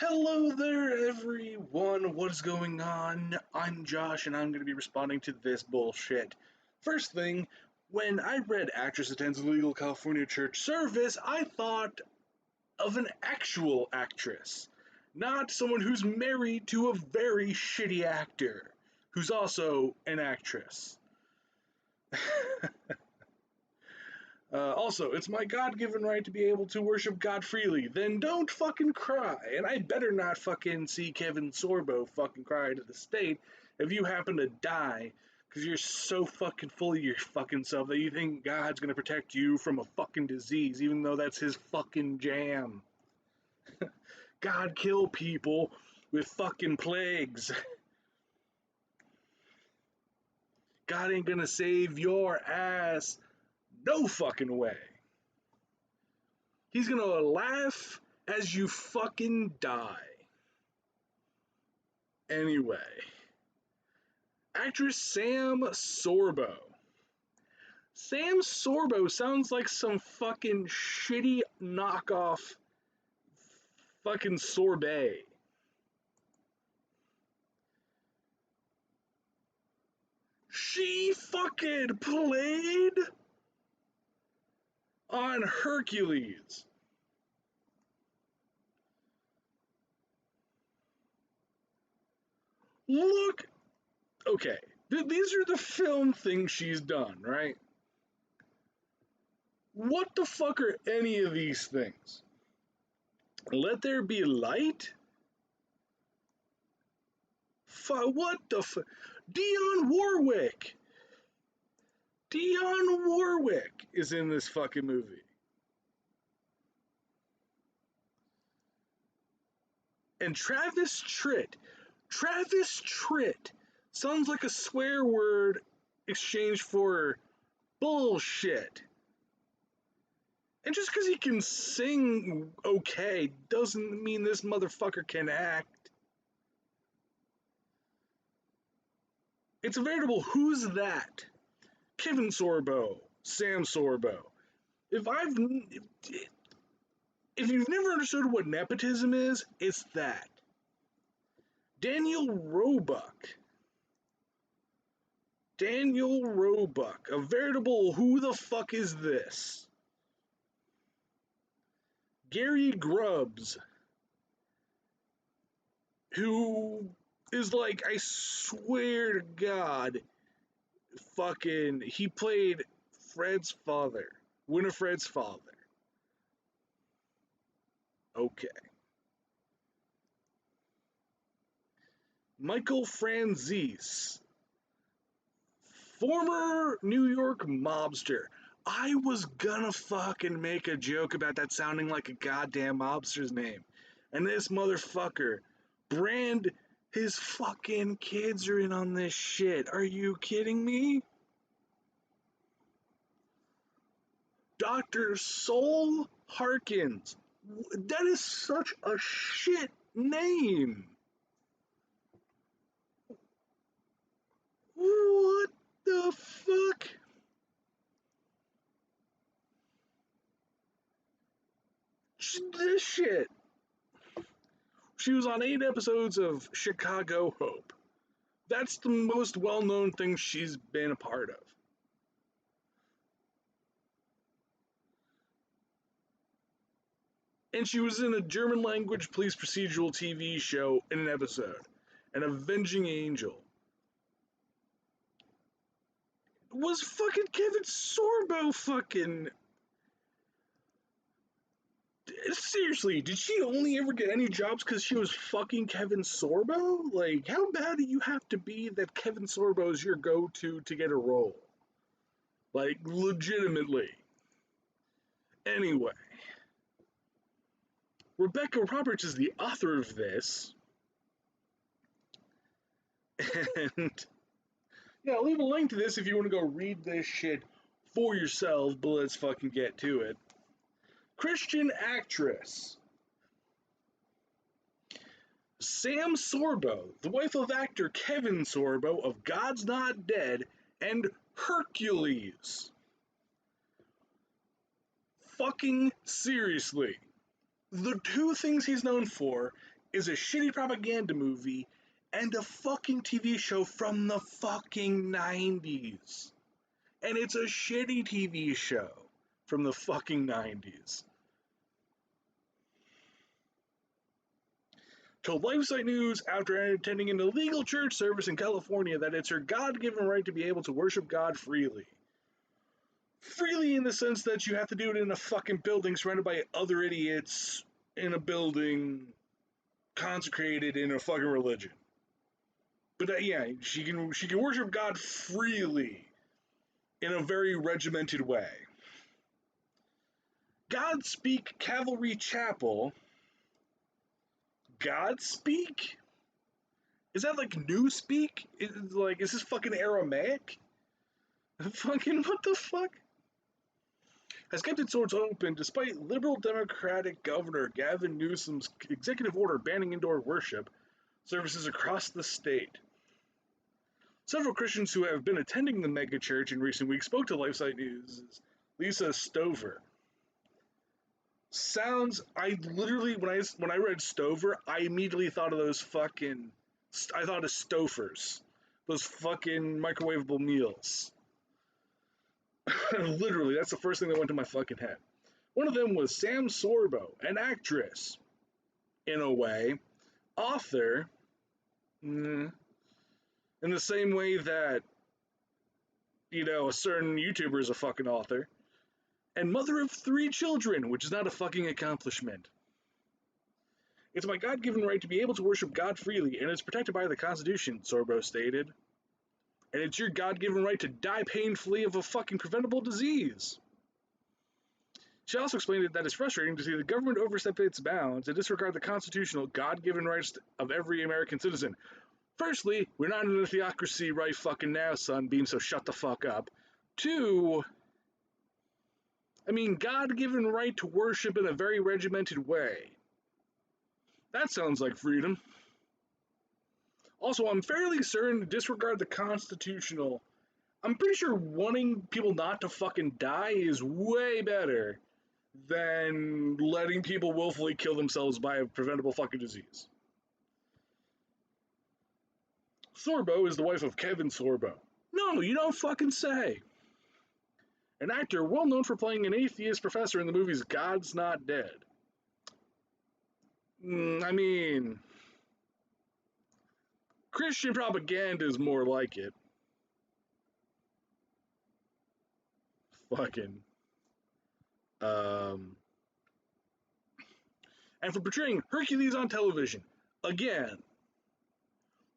Hello there, everyone. What is going on? I'm Josh, and I'm going to be responding to this bullshit. First thing, when I read actress attends illegal California church service, I thought of an actual actress, not someone who's married to a very shitty actor, who's also an actress. Also, it's my God given right to be able to worship God freely. Then don't fucking cry. And I better not fucking see Kevin Sorbo fucking cry to the state if you happen to die because you're so fucking full of your fucking self that you think God's gonna protect you from a fucking disease, even though that's his fucking jam. God kill people with fucking plagues. God ain't gonna save your ass. No fucking way. He's gonna laugh as you fucking die. Anyway, actress Sam Sorbo. Sam Sorbo sounds like some fucking shitty knockoff fucking sorbet. She fucking played on Hercules. Look, okay, these are the film things she's done, right? What the fuck are any of these things? Let There Be Light? What the fuck? Dionne Warwick! Dionne Warwick is in this fucking movie. And Travis Tritt. Travis Tritt sounds like a swear word exchanged for bullshit. And just because he can sing okay doesn't mean this motherfucker can act. It's a veritable who's that? Kevin Sorbo, Sam Sorbo. If I've if you've never understood what nepotism is, it's that. Daniel Roebuck. Daniel Roebuck, a veritable who the fuck is this? Gary Grubbs, who is like, I swear to God, fucking, he played Fred's father, Winifred's father. Okay. Michael Franzese, former New York mobster. I was gonna fucking make a joke about that sounding like a goddamn mobster's name. And this motherfucker, Brand, his fucking kids are in on this shit. Are you kidding me? Dr. Soul Harkins. That is such a shit name. What the fuck? This shit. She was on 8 episodes of Chicago Hope. That's the most well-known thing she's been a part of. And she was in a German language police procedural TV show in an episode. An Avenging Angel. Was fucking Kevin Sorbo fucking... Seriously, did she only ever get any jobs because she was fucking Kevin Sorbo? Like, how bad do you have to be that Kevin Sorbo is your go-to to get a role? Like, legitimately. Anyway. Rebecca Roberts is the author of this. And, yeah, I'll leave a link to this if you want to go read this shit for yourself, but let's fucking get to it. Christian actress. Sam Sorbo, the wife of actor Kevin Sorbo of God's Not Dead and Hercules. Fucking seriously. The two things he's known for is a shitty propaganda movie and a fucking TV show from the fucking 90s. And it's a shitty TV show from the fucking 90s. Told LifeSite News after attending an illegal church service in California that it's her God-given right to be able to worship God freely. Freely in the sense that you have to do it in a fucking building surrounded by other idiots in a building consecrated in a fucking religion. But yeah, she can worship God freely in a very regimented way. Godspeak Cavalry Chapel. Godspeak? Is that like Newspeak? Is this fucking Aramaic? Fucking what the fuck? Has kept its doors open despite liberal Democratic Governor Gavin Newsom's executive order banning indoor worship services across the state. Several Christians who have been attending the megachurch in recent weeks spoke to LifeSite News' Lisa Stover. I literally, when I read Stover, I immediately thought of I thought of Stofers. Those fucking microwavable meals. Literally, that's the first thing that went to my fucking head. One of them was Sam Sorbo, an actress, in a way, author, in the same way that, a certain YouTuber is a fucking author, and mother of 3 children, which is not a fucking accomplishment. It's my God-given right to be able to worship God freely, and it's protected by the Constitution, Sorbo stated. And it's your God-given right to die painfully of a fucking preventable disease. She also explained that it's frustrating to see the government overstep its bounds and disregard the constitutional God-given rights of every American citizen. Firstly, we're not in a theocracy right fucking now, Sunbeam, so shut the fuck up. 2, God-given right to worship in a very regimented way. That sounds like freedom. Also, I'm fairly certain to disregard the constitutional. I'm pretty sure wanting people not to fucking die is way better than letting people willfully kill themselves by a preventable fucking disease. Sorbo is the wife of Kevin Sorbo. No, you don't fucking say. An actor well known for playing an atheist professor in the movies God's Not Dead. Christian propaganda is more like it. Fucking. And for portraying Hercules on television. Again,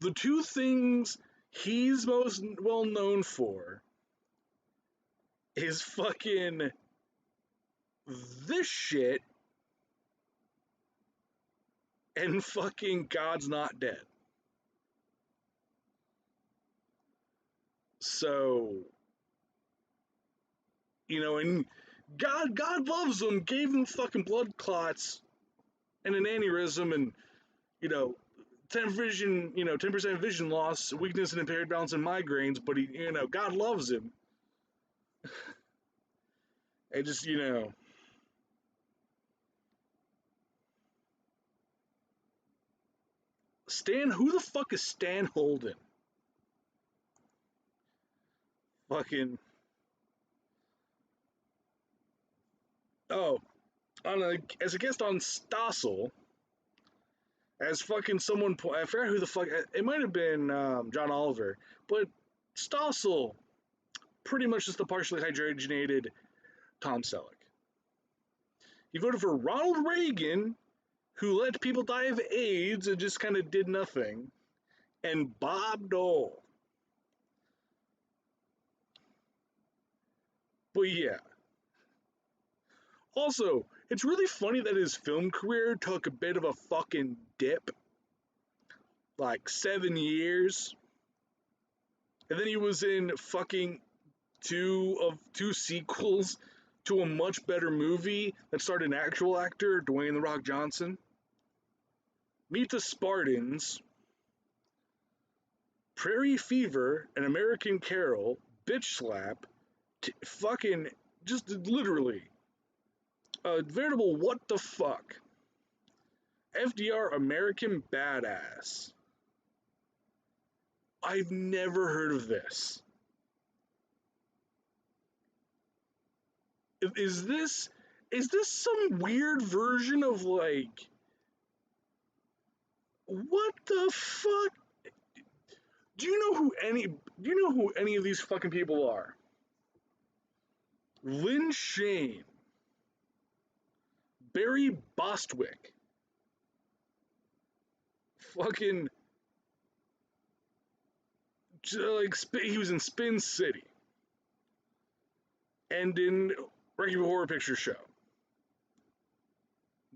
the 2 things he's most well known for is fucking this shit and fucking God's Not Dead. So, and God loves him, gave him fucking blood clots and an aneurysm and, 10% vision loss, weakness and impaired balance and migraines, but God loves him. And just, who the fuck is Stan Holden? Fucking. Oh, as a guest on Stossel, as fucking someone, I forgot who the fuck, it might have been John Oliver, but Stossel, pretty much just the partially hydrogenated Tom Selleck. He voted for Ronald Reagan, who let people die of AIDS and just kind of did nothing, and Bob Dole. But yeah. Also, it's really funny that his film career took a bit of a fucking dip. Like 7 years. And then he was in fucking 2 sequels to a much better movie that starred an actual actor, Dwayne "The Rock" Johnson. Meet the Spartans, Prairie Fever, An American Carol, Bitch Slap, fucking, just literally, a veritable what the fuck. FDR American Badass. I've never heard of this. Is this some weird version of like what the fuck? Do you know who any of these fucking people are? Lynn Shane, Barry Bostwick, fucking like he was in Spin City and in Rocky Horror Picture Show.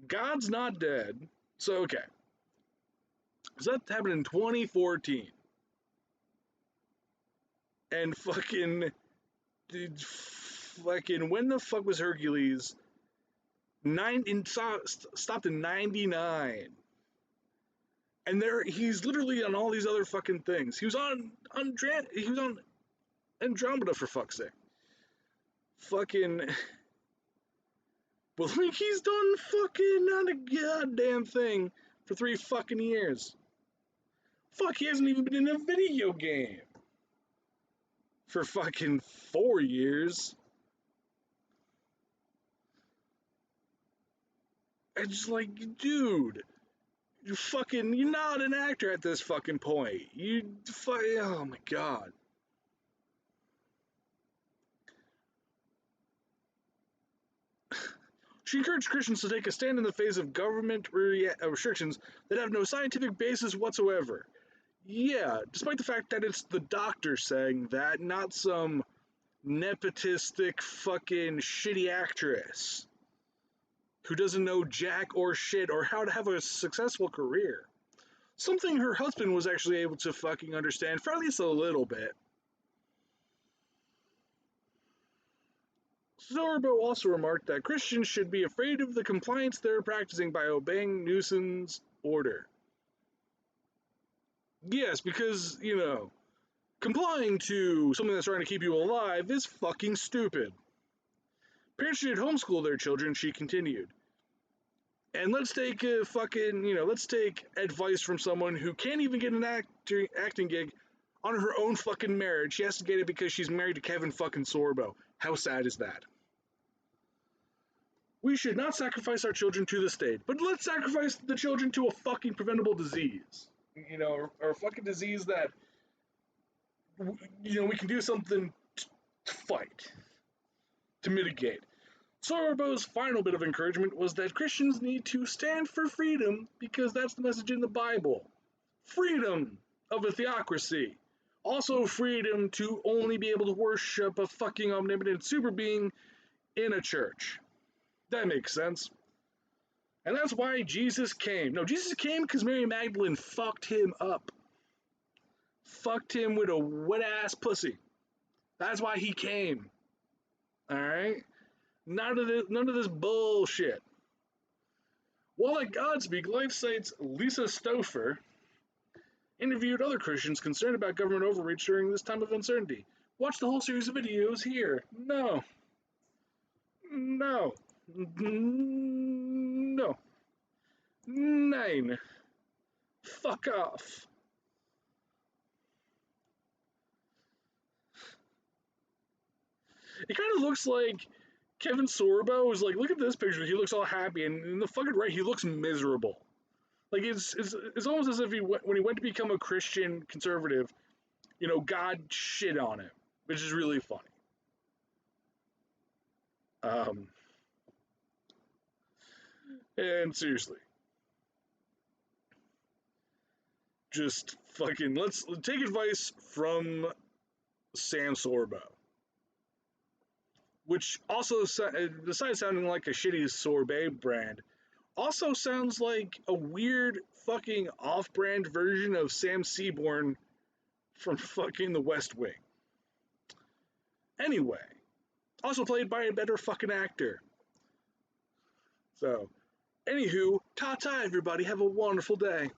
God's Not Dead. So okay, so that happened in 2014, and fucking when the fuck was Hercules? Stopped in 99. And he's literally on all these other fucking things. He was on Andromeda, for fuck's sake. Fucking well, like he's done fucking not a goddamn thing for 3 fucking years. Fuck, he hasn't even been in a video game for fucking 4 years. It's just like, dude, you're not an actor at this fucking point. Oh my god. She encouraged Christians to take a stand in the face of government restrictions that have no scientific basis whatsoever. Yeah, despite the fact that it's the doctor saying that, not some nepotistic fucking shitty actress who doesn't know jack or shit or how to have a successful career. Something her husband was actually able to fucking understand for at least a little bit. Sorbo also remarked that Christians should be afraid of the compliance they're practicing by obeying Newsom's order. Yes, because, complying to something that's trying to keep you alive is fucking stupid. Parents should homeschool their children, she continued. And let's take let's take advice from someone who can't even get an acting gig on her own fucking merit. She has to get it because she's married to Kevin fucking Sorbo. How sad is that? We should not sacrifice our children to the state, but let's sacrifice the children to a fucking preventable disease. Or a fucking disease that, we can do something to fight, to mitigate. Sorbo's final bit of encouragement was that Christians need to stand for freedom because that's the message in the Bible. Freedom of a theocracy. Also freedom to only be able to worship a fucking omnipotent super being in a church. That makes sense. And that's why Jesus came. No, Jesus came because Mary Magdalene fucked him up. Fucked him with a wet-ass pussy. That's why he came. Alright? None of this bullshit. While at Godspeak, LifeSite's Lisa Stouffer interviewed other Christians concerned about government overreach during this time of uncertainty. Watch the whole series of videos here. No. No. No. 9. Fuck off. It kind of looks like Kevin Sorbo is like, look at this picture. He looks all happy, and in the fucking right, he looks miserable. Like it's almost as if when he went to become a Christian conservative, God shit on him, which is really funny. And seriously, just fucking let's take advice from Sam Sorbo, which also, besides sounding like a shitty sorbet brand, also sounds like a weird fucking off-brand version of Sam Seaborn from fucking The West Wing. Anyway, also played by a better fucking actor. So, anywho, ta-ta everybody, have a wonderful day.